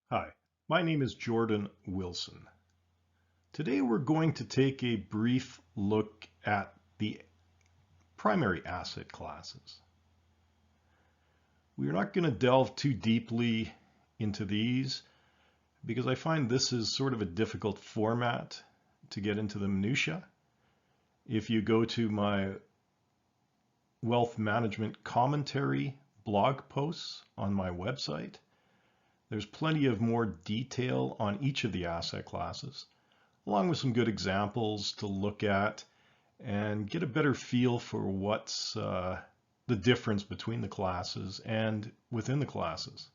Hi, my name is Jordan Wilson. Today we're going to take a brief look at the primary asset classes. We're not going to delve too deeply into these because I find this is sort of a difficult format to get into the minutiae. If you go to my wealth management commentary blog posts on my website, there's plenty of more detail on each of the asset classes, along with some good examples to look at and get a better feel for what's the difference between the classes and within the classes.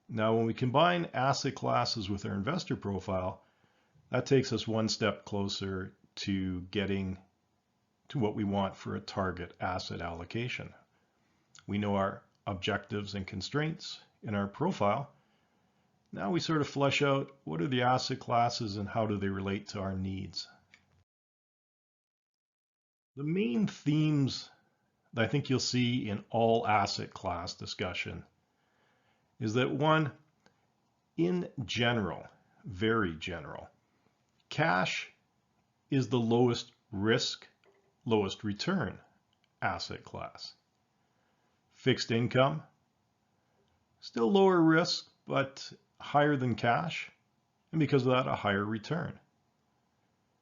Now, when we combine asset classes with our investor profile, that takes us one step closer to getting to what we want for a target asset allocation. We know our objectives and constraints in our profile. Now we sort of flesh out what are the asset classes and how do they relate to our needs. The main themes that I think you'll see in all asset class discussion is that one, in general, very general, cash is the lowest risk, lowest return asset class. Fixed income, still lower risk, but higher than cash, and because of that, a higher return.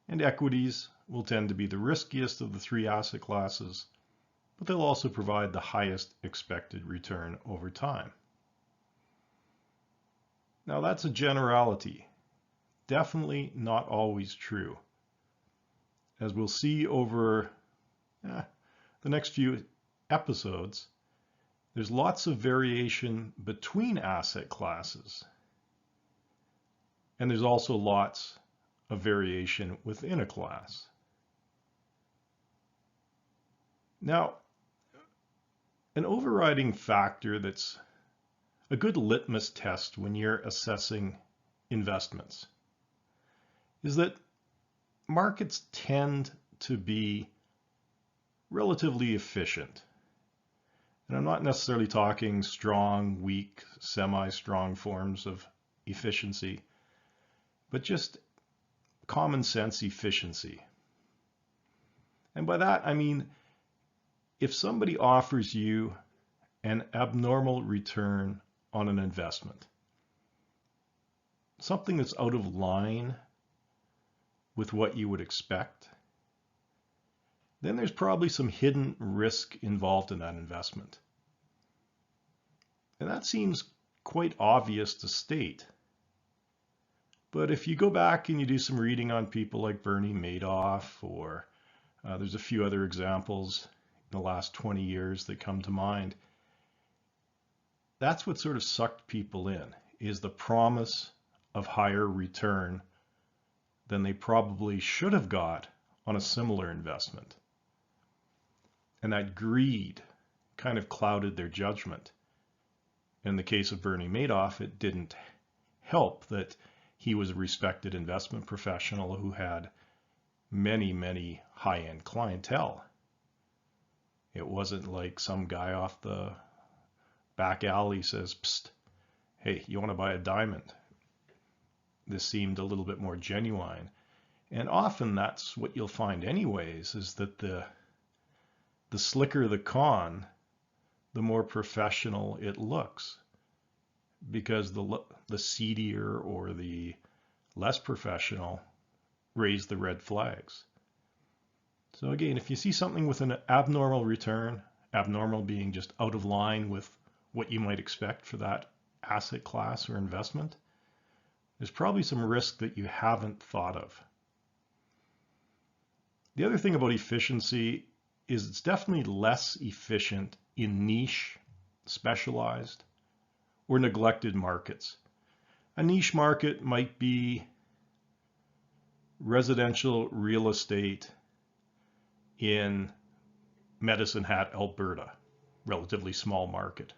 And equities will tend to be the riskiest of the three asset classes, but they'll also provide the highest expected return over time. Now that's a generality, definitely not always true. As we'll see over the next few episodes, there's lots of variation between asset classes. And there's also lots of variation within a class. Now, an overriding factor that's a good litmus test when you're assessing investments is that markets tend to be relatively efficient. And I'm not necessarily talking strong, weak, semi-strong forms of efficiency, but just common sense efficiency. And by that, I mean, if somebody offers you an abnormal return on an investment, something that's out of line with what you would expect, then there's probably some hidden risk involved in that investment. And that seems quite obvious to state. But if you go back and you do some reading on people like Bernie Madoff, or there's a few other examples in the last 20 years that come to mind, that's what sort of sucked people in, is the promise of higher return than they probably should have got on a similar investment. And that greed kind of clouded their judgment. In the case of Bernie Madoff, it didn't help that he was a respected investment professional who had many, many high-end clientele. It wasn't like some guy off the back alley says, "Psst, hey, you want to buy a diamond?" This seemed a little bit more genuine. And often that's what you'll find anyways, is that the slicker the con, the more professional it looks, because the seedier or the less professional raise the red flags. So again, if you see something with an abnormal return, abnormal being just out of line with what you might expect for that asset class or investment, there's probably some risk that you haven't thought of. The other thing about efficiency is it's definitely less efficient in niche, specialized, or neglected markets. A niche market might be residential real estate in Medicine Hat, Alberta, relatively small market.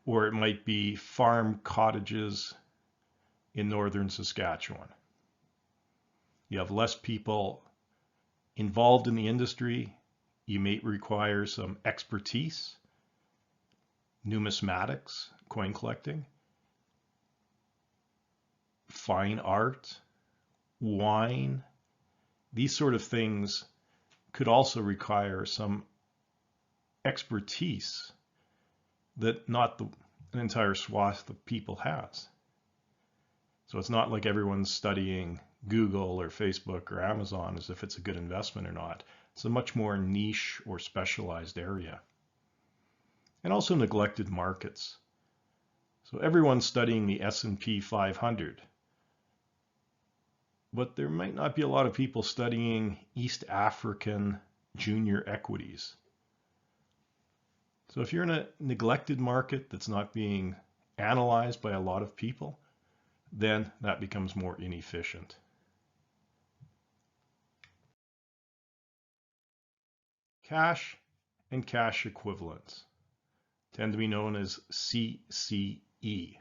Or it might be farm cottages in northern Saskatchewan. You have less people involved in the industry. You may require some expertise. numismatics, coin collecting, fine art, wine. These sort of things could also require some expertise that not an entire swath of people has. So it's not like everyone's studying Google or Facebook or Amazon as if it's a good investment or not. It's a much more niche or specialized area. And also neglected markets. So everyone's studying the S&P 500, but there might not be a lot of people studying East African junior equities. So if you're in a neglected market that's not being analyzed by a lot of people, then that becomes more inefficient. Cash and cash equivalents tend to be known as CCE.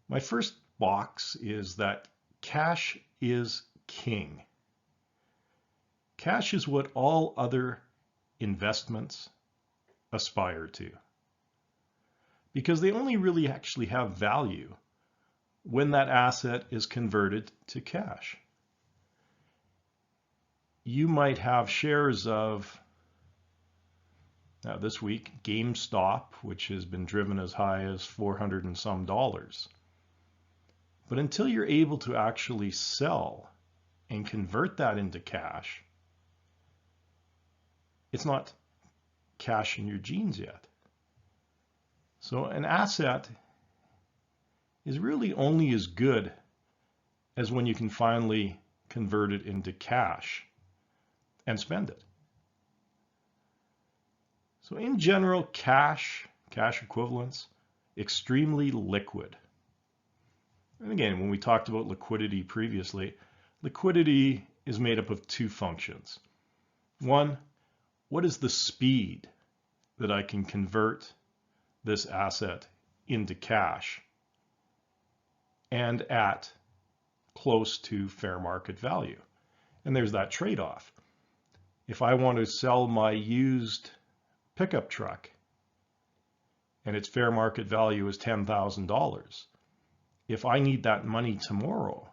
My first box is that cash is king. Cash is what all other investments aspire to, because they only really actually have value when that asset is converted to cash. You might have shares of, now this week, GameStop, which has been driven as high as $400 and some. But until you're able to actually sell and convert that into cash, it's not cash in your jeans yet. So an asset is really only as good as when you can finally convert it into cash and spend it. So in general, cash equivalents, extremely liquid. And again, when we talked about liquidity previously, liquidity is made up of two functions. One, what is the speed that I can convert this asset into cash and at close to fair market value? And there's that trade-off. If I want to sell my used pickup truck and its fair market value is $10,000, if I need that money tomorrow,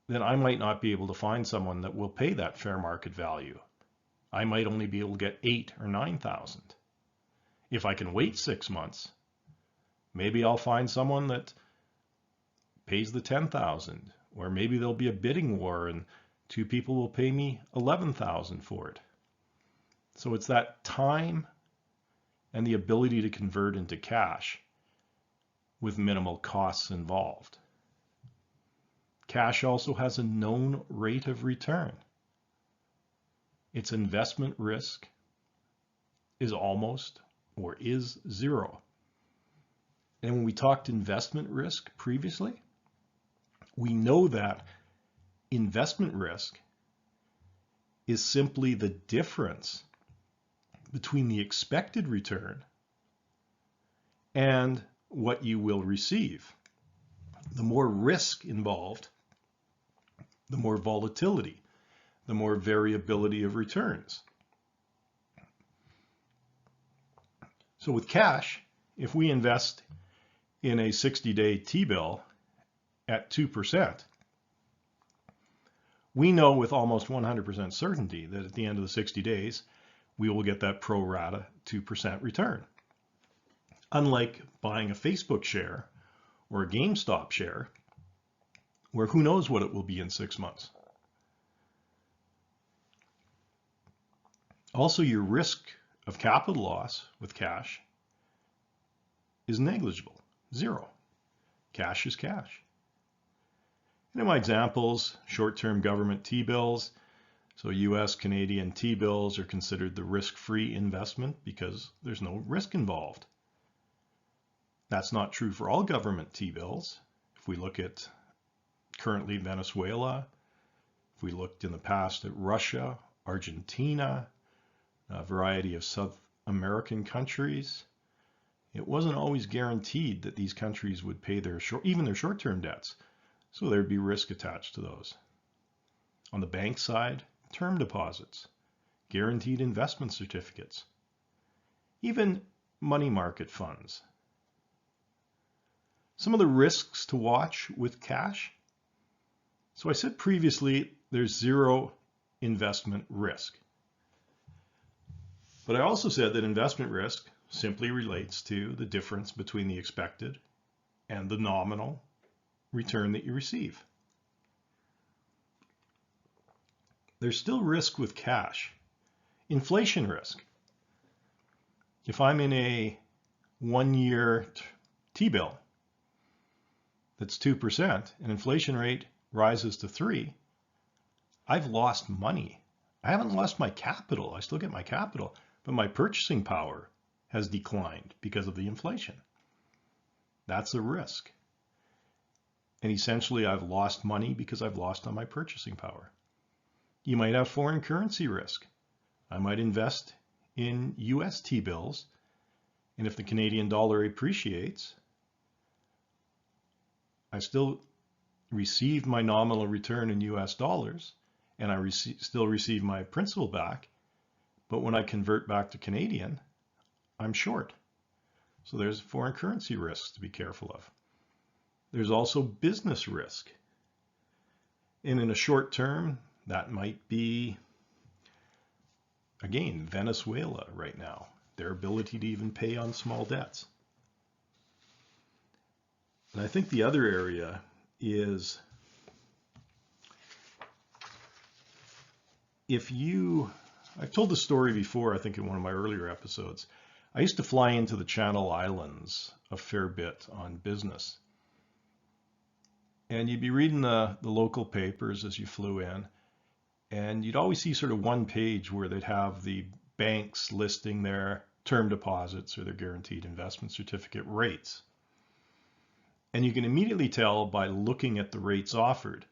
then I might not be able to find someone that will pay that fair market value. I might only be able to get $8,000 or $9,000. If I can wait 6 months, maybe I'll find someone that pays the $10,000, or maybe there'll be a bidding war and two people will pay me $11,000 for it. So it's that time and the ability to convert into cash with minimal costs involved. Cash also has a known rate of return. Its investment risk is almost or is zero. And when we talked investment risk previously, we know that investment risk is simply the difference between the expected return and what you will receive. The more risk involved, the more volatility, the more variability of returns. So with cash, if we invest in a 60-day T-bill at 2%, we know with almost 100% certainty that at the end of the 60 days, we will get that pro rata 2% return. Unlike buying a Facebook share or a GameStop share, where who knows what it will be in 6 months. Also, your risk of capital loss with cash is negligible, zero. Cash is cash. And in my examples, short-term government T-bills, so US, Canadian T-bills are considered the risk-free investment because there's no risk involved. That's not true for all government T-bills. If we look at currently Venezuela, if we looked in the past at Russia, Argentina, a variety of South American countries, it wasn't always guaranteed that these countries would pay even their short-term debts. So there'd be risk attached to those. On the bank side, term deposits, guaranteed investment certificates, even money market funds. Some of the risks to watch with cash. So I said previously, there's zero investment risk. But I also said that investment risk simply relates to the difference between the expected and the nominal return that you receive. There's still risk with cash. Inflation risk. If I'm in a 1-year T-bill that's 2% and inflation rate rises to 3%, I've lost money. I haven't lost my capital. I still get my capital, but my purchasing power has declined because of the inflation. That's a risk. And essentially, I've lost money because I've lost on my purchasing power. You might have foreign currency risk. I might invest in US T-bills, and if the Canadian dollar appreciates, I still receive my nominal return in US dollars, and I still receive my principal back, but when I convert back to Canadian, I'm short. So there's foreign currency risks to be careful of. There's also business risk. And in a short term, that might be, again, Venezuela right now, their ability to even pay on small debts. And I think the other area is I've told the story before, I think in one of my earlier episodes. I used to fly into the Channel Islands a fair bit on business. And you'd be reading the local papers as you flew in, and you'd always see sort of one page where they'd have the banks listing their term deposits or their guaranteed investment certificate rates. And you can immediately tell by looking at the rates offered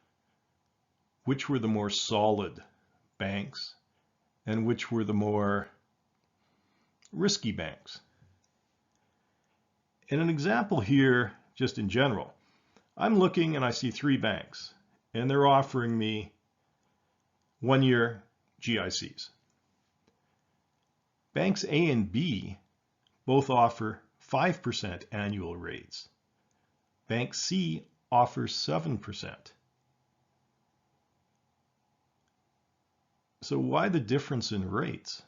which were the more solid banks and which were the more risky banks. And an example here, just in general, I'm looking and I see 3 banks, and they're offering me 1-year GICs. Banks A and B both offer 5% annual rates. Bank C offers 7%. So why the difference in rates?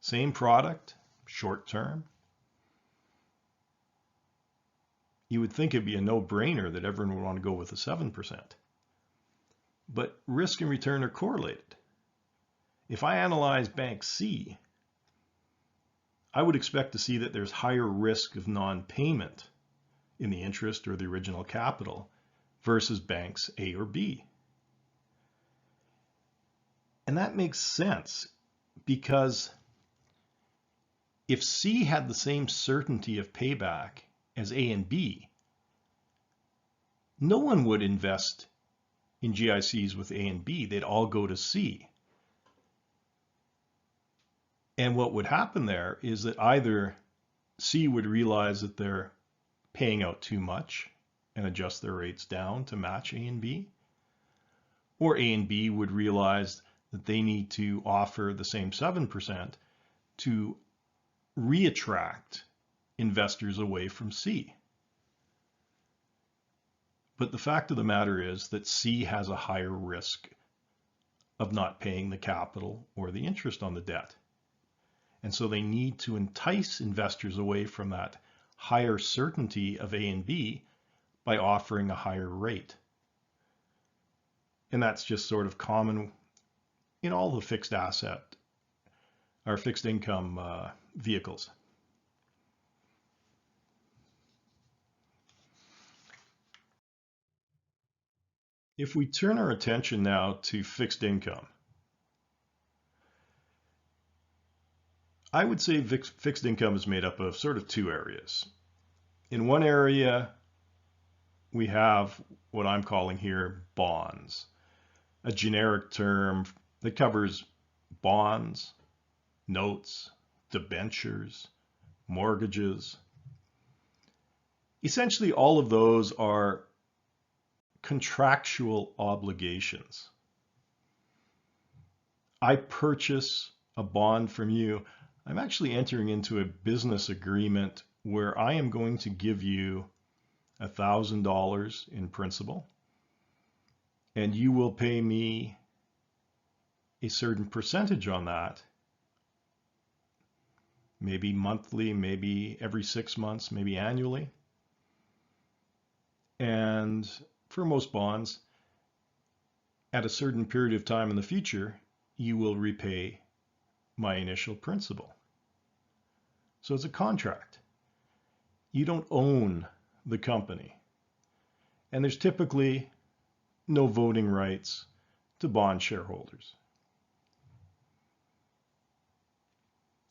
Same product, short term. You would think it'd be a no-brainer that everyone would want to go with the 7%. But risk and return are correlated. If I analyze Bank C, I would expect to see that there's higher risk of non-payment in the interest or the original capital versus banks A or B. And that makes sense because if C had the same certainty of payback as A and B, no one would invest in GICs with A and B. They'd all go to C. And what would happen there is that either C would realize that they're paying out too much and adjust their rates down to match A and B, or A and B would realize that they need to offer the same 7% to reattract investors away from C. But the fact of the matter is that C has a higher risk of not paying the capital or the interest on the debt. And so they need to entice investors away from that higher certainty of A and B by offering a higher rate. And that's just sort of common in all the fixed asset or fixed income vehicles. If we turn our attention now to fixed income, I would say fixed income is made up of sort of 2 areas. In one area, we have what I'm calling here bonds, a generic term that covers bonds, notes, debentures, mortgages. Essentially, all of those are contractual obligations. I purchase a bond from you. I'm actually entering into a business agreement where I am going to give you $1,000 in principal, and you will pay me a certain percentage on that, maybe monthly, maybe every 6 months, maybe annually. And for most bonds, at a certain period of time in the future, you will repay my initial principal. So it's a contract. You don't own the company. And there's typically no voting rights to bond shareholders.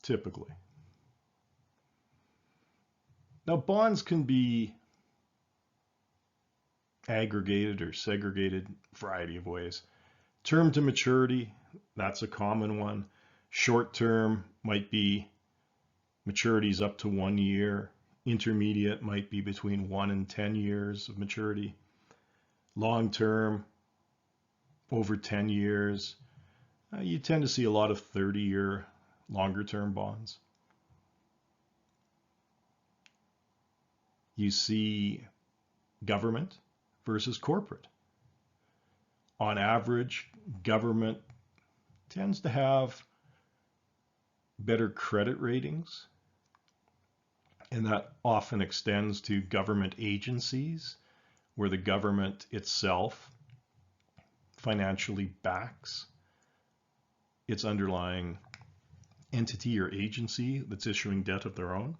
Typically. Now, bonds can be aggregated or segregated a variety of ways. Term to maturity, that's a common one. Short term might be maturities up to 1 year. Intermediate might be between 1 and 10 years of maturity. Long term, over 10 years. You tend to see a lot of 30-year, longer term bonds. You see government versus corporate. On average, government tends to have better credit ratings, and that often extends to government agencies where the government itself financially backs its underlying entity or agency that's issuing debt of their own.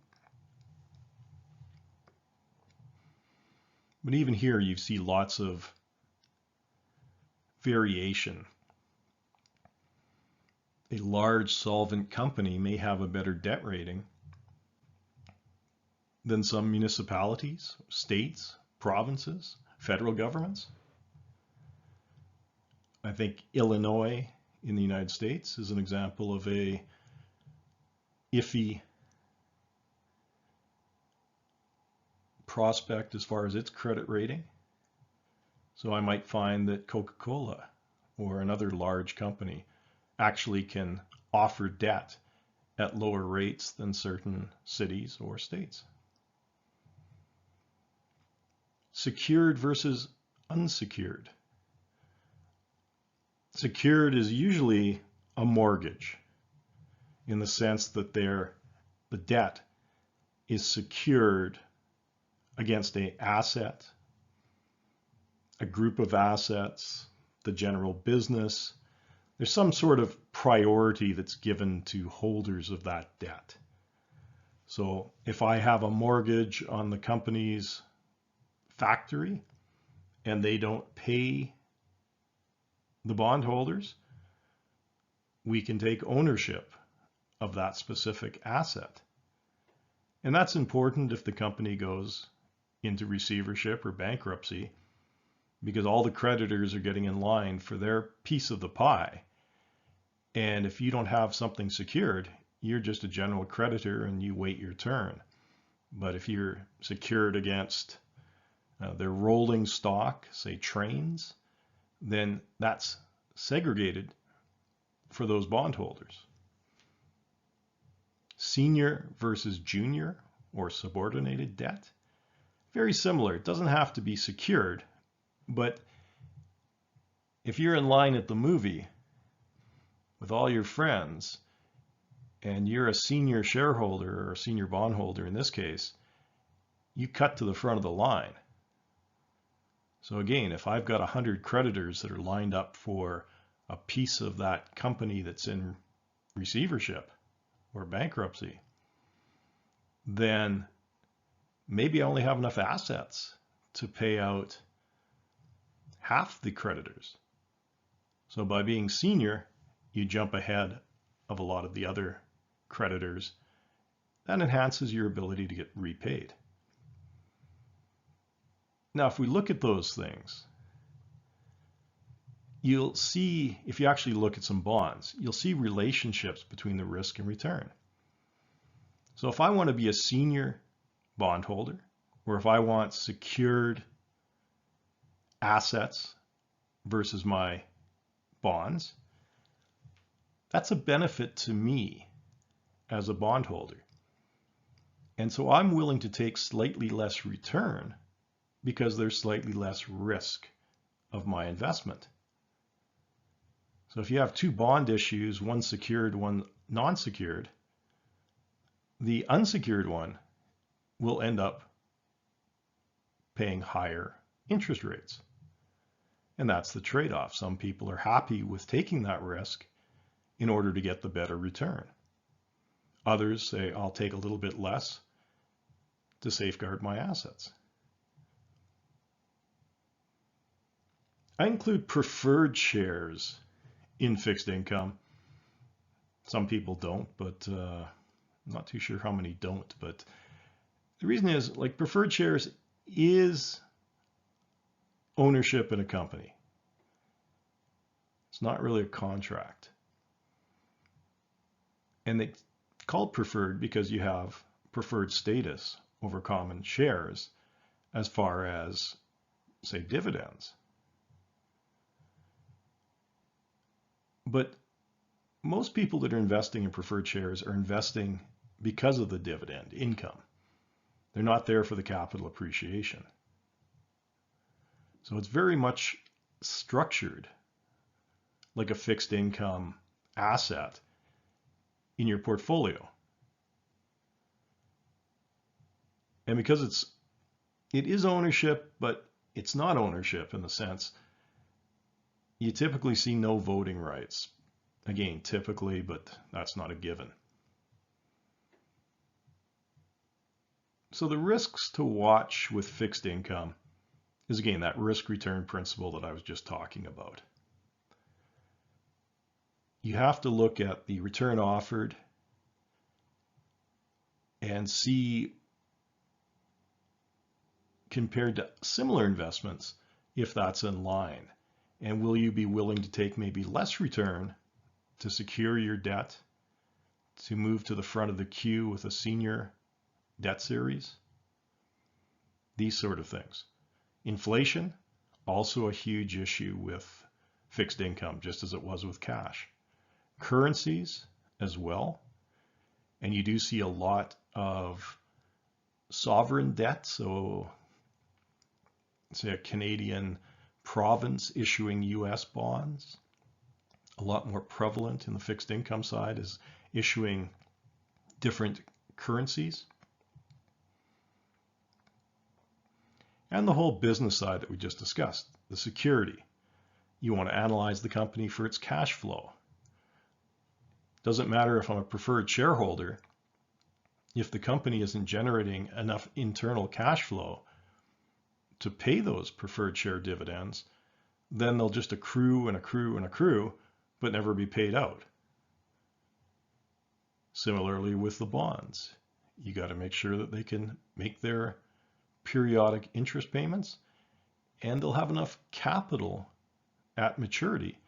But even here, you see lots of variation. A large solvent company may have a better debt rating than some municipalities, states, provinces, federal governments. I think Illinois in the United States is an example of a iffy prospect as far as its credit rating. So I might find that Coca-Cola or another large company actually can offer debt at lower rates than certain cities or states. Secured versus unsecured. Secured is usually a mortgage in the sense that the debt is secured against an asset, a group of assets, the general business. There's some sort of priority that's given to holders of that debt. So if I have a mortgage on the company's factory and they don't pay the bondholders, we can take ownership of that specific asset. And that's important if the company goes into receivership or bankruptcy, because all the creditors are getting in line for their piece of the pie. And if you don't have something secured, you're just a general creditor and you wait your turn. But if you're secured against their rolling stock, say trains, then that's segregated for those bondholders. Senior versus junior or subordinated debt. Very similar. It doesn't have to be secured, but if you're in line at the movie with all your friends and you're a senior shareholder or a senior bondholder in this case, you cut to the front of the line. So again, if I've got 100 creditors that are lined up for a piece of that company that's in receivership or bankruptcy, then maybe I only have enough assets to pay out half the creditors. So by being senior, you jump ahead of a lot of the other creditors. That enhances your ability to get repaid. Now, if we look at those things, you'll see, if you actually look at some bonds, you'll see relationships between the risk and return. So if I want to be a senior bondholder, or if I want secured assets versus my bonds, that's a benefit to me as a bondholder. And so I'm willing to take slightly less return because there's slightly less risk of my investment. So if you have two bond issues, one secured, one non-secured, the unsecured one will end up paying higher interest rates. And that's the trade-off. Some people are happy with taking that risk in order to get the better return. Others say, I'll take a little bit less to safeguard my assets. I include preferred shares in fixed income. Some people don't, but I'm not too sure how many don't. But the reason is, like, preferred shares is ownership in a company. It's not really a contract. And they call it preferred because you have preferred status over common shares as far as, say, dividends. But most people that are investing in preferred shares are investing because of the dividend income. They're not there for the capital appreciation. So it's very much structured like a fixed income asset in your portfolio. And because it is ownership, but it's not ownership in the sense you typically see no voting rights. Again, typically, but that's not a given. So the risks to watch with fixed income is, again, that risk return principle that I was just talking about. You have to look at the return offered and see, compared to similar investments, if that's in line. And will you be willing to take maybe less return to secure your debt, to move to the front of the queue with a senior debt series? These sort of things. Inflation, also a huge issue with fixed income, just as it was with cash. Currencies as well. And you do see a lot of sovereign debt. So say a Canadian province issuing US bonds. A lot more prevalent in the fixed income side is issuing different currencies. And the whole business side that we just discussed, the security. You want to analyze the company for its cash flow. Doesn't matter if I'm a preferred shareholder, if the company isn't generating enough internal cash flow to pay those preferred share dividends, then they'll just accrue and accrue and accrue, but never be paid out. Similarly with the bonds, you got to make sure that they can make their periodic interest payments and they'll have enough capital at maturity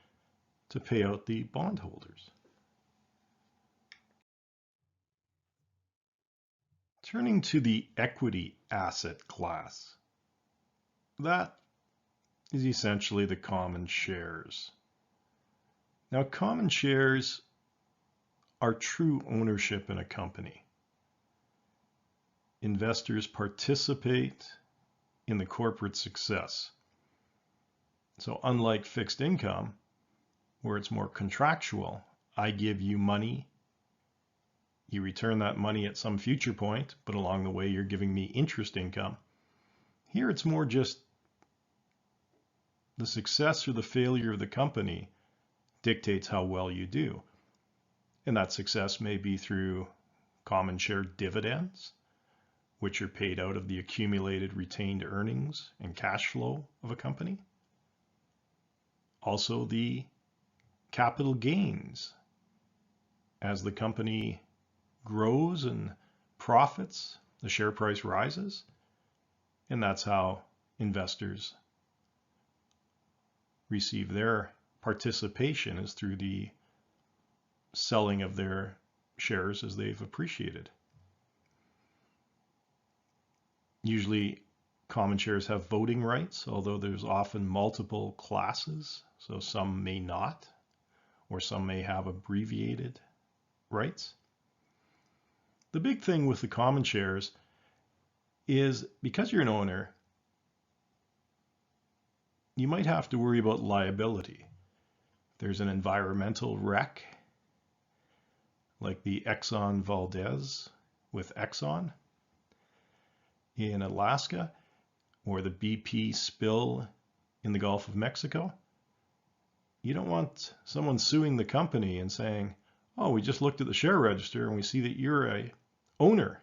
to pay out the bondholders. Turning to the equity asset class, that is essentially the common shares. Now, common shares are true ownership in a company. Investors participate in the corporate success. So unlike fixed income, where it's more contractual, I give you money, you return that money at some future point, but along the way you're giving me interest income. Here it's more just the success or the failure of the company dictates how well you do. And that success may be through common share dividends, which are paid out of the accumulated retained earnings and cash flow of a company. Also the capital gains as the company grows and profits, the share price rises, and that's how investors receive their participation, is through the selling of their shares as they've appreciated. Usually common shares have voting rights, although there's often multiple classes, so some may not, or some may have abbreviated rights. The big thing with the common shares is because you're an owner, you might have to worry about liability. There's an environmental wreck, like the Exxon Valdez with Exxon in Alaska, or the BP spill in the Gulf of Mexico. You don't want someone suing the company and saying, oh, we just looked at the share register and we see that you're a owner,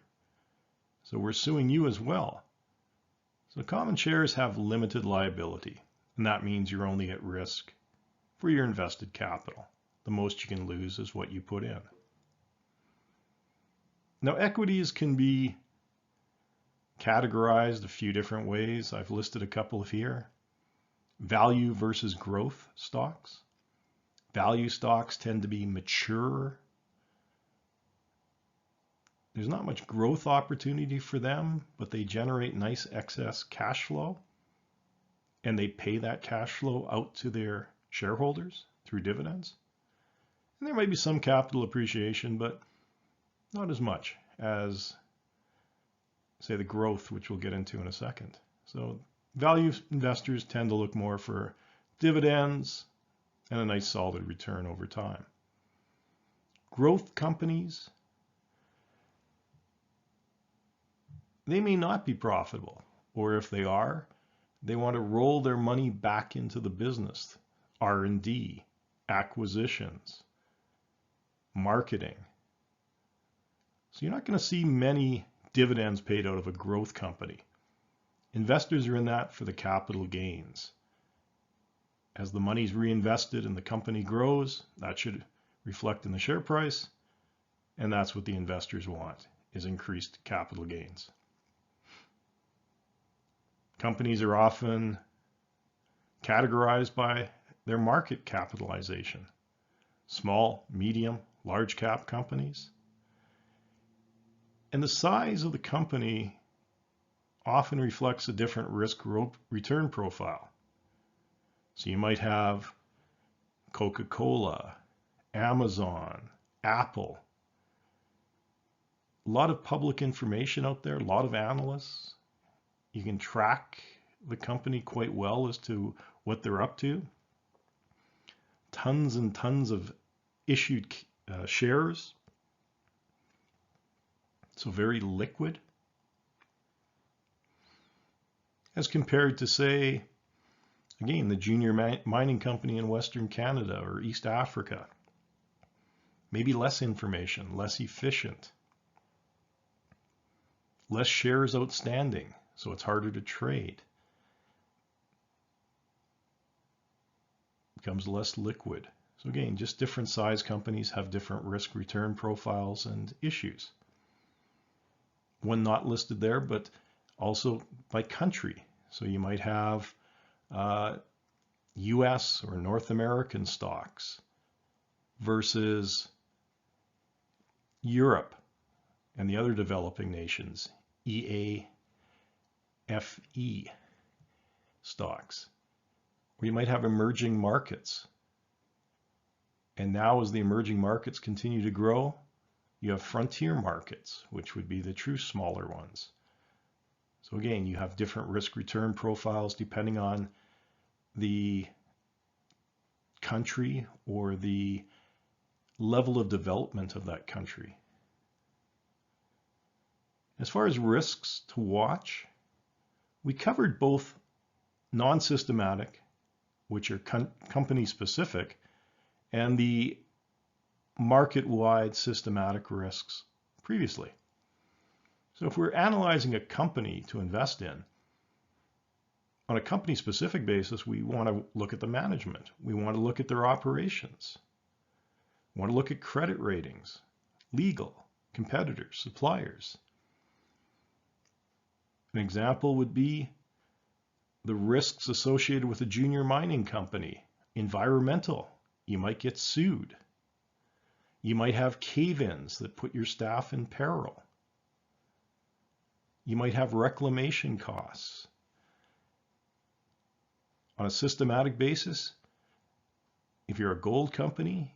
so we're suing you as well. So common shares have limited liability, and that means you're only at risk for your invested capital. The most you can lose is what you put in. Now, equities can be categorized a few different ways. I've listed a couple here. Value versus growth stocks. Value stocks tend to be mature. There's not much growth opportunity for them, but they generate nice excess cash flow, and they pay that cash flow out to their shareholders through dividends. And there might be some capital appreciation, but not as much as, say, the growth, which we'll get into in a second. So value investors tend to look more for dividends and a nice solid return over time. Growth companies, they may not be profitable, or if they are, they want to roll their money back into the business, R&D, acquisitions, marketing. So you're not going to see many dividends paid out of a growth company. Investors are in that for the capital gains. As the money's reinvested and the company grows, that should reflect in the share price, and that's what the investors want, is increased capital gains. Companies are often categorized by their market capitalization. Small, medium, large cap companies. And the size of the company often reflects a different risk return profile. So you might have Coca-Cola, Amazon, Apple. A lot of public information out there, a lot of analysts. You can track the company quite well as to what they're up to. Tons and tons of issued shares. So very liquid. As compared to, say, again, the junior mining company in Western Canada or East Africa. Maybe less information, less efficient. Less shares outstanding, so it's harder to trade. Becomes less liquid. So again, just different size companies have different risk return profiles and issues. One not listed there, but also by country. So you might have US or North American stocks versus Europe and the other developing nations, EAFE stocks. Or you might have emerging markets. And now as the emerging markets continue to grow, you have frontier markets, which would be the true smaller ones. So again, you have different risk return profiles depending on the country or the level of development of that country. As far as risks to watch, we covered both non-systematic, which are company specific, and the market-wide systematic risks previously. So if we're analyzing a company to invest in, on a company-specific basis, we want to look at the management. We want to look at their operations. We want to look at credit ratings, legal, competitors, suppliers. An example would be the risks associated with a junior mining company. Environmental, you might get sued. You might have cave-ins that put your staff in peril. You might have reclamation costs. On a systematic basis, if you're a gold company,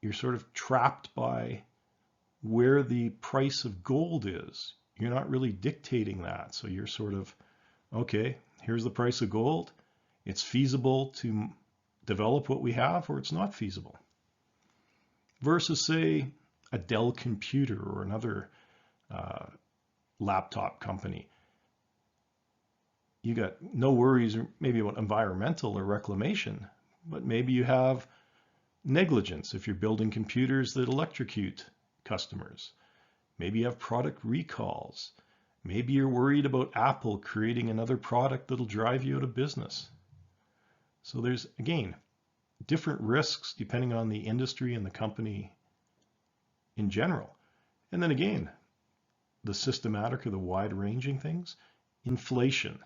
you're sort of trapped by where the price of gold is. You're not really dictating that. So you're sort of, okay, here's the price of gold. It's feasible to develop what we have, or it's not feasible. Versus, say, a Dell computer or another laptop company. You got no worries maybe about environmental or reclamation, but maybe you have negligence if you're building computers that electrocute customers. Maybe you have product recalls. Maybe you're worried about Apple creating another product that'll drive you out of business. So there's, again, different risks depending on the industry and the company in general. And then again, the systematic or the wide-ranging things, inflation.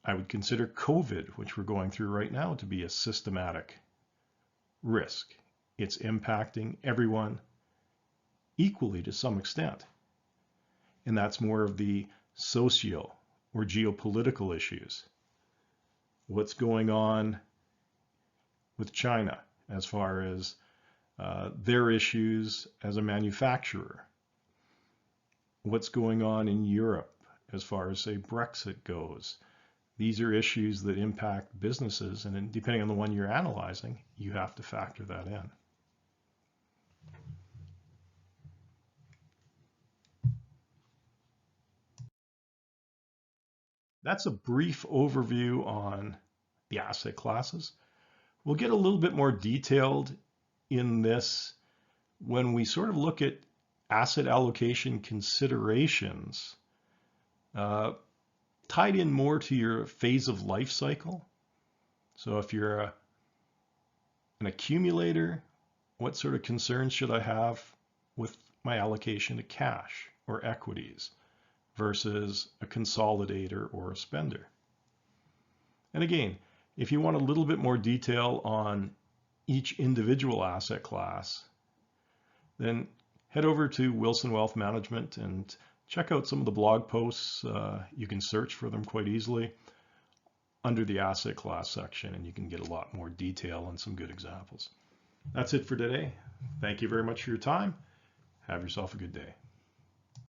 I would consider COVID, which we're going through right now, to be a systematic risk. It's impacting everyone equally to some extent. And that's more of the socio or geopolitical issues. What's going on with China as far as their issues as a manufacturer? What's going on in Europe as far as, say, Brexit goes? These are issues that impact businesses, and depending on the one you're analyzing, you have to factor that in. That's a brief overview on the asset classes. We'll get a little bit more detailed in this when we sort of look at asset allocation considerations tied in more to your phase of life cycle. So if you're an accumulator, what sort of concerns should I have with my allocation to cash or equities versus a consolidator or a spender? And again, if you want a little bit more detail on each individual asset class, then head over to Wilson Wealth Management and check out some of the blog posts. You can search for them quite easily under the asset class section, and you can get a lot more detail and some good examples. That's it for today. Thank you very much for your time. Have yourself a good day.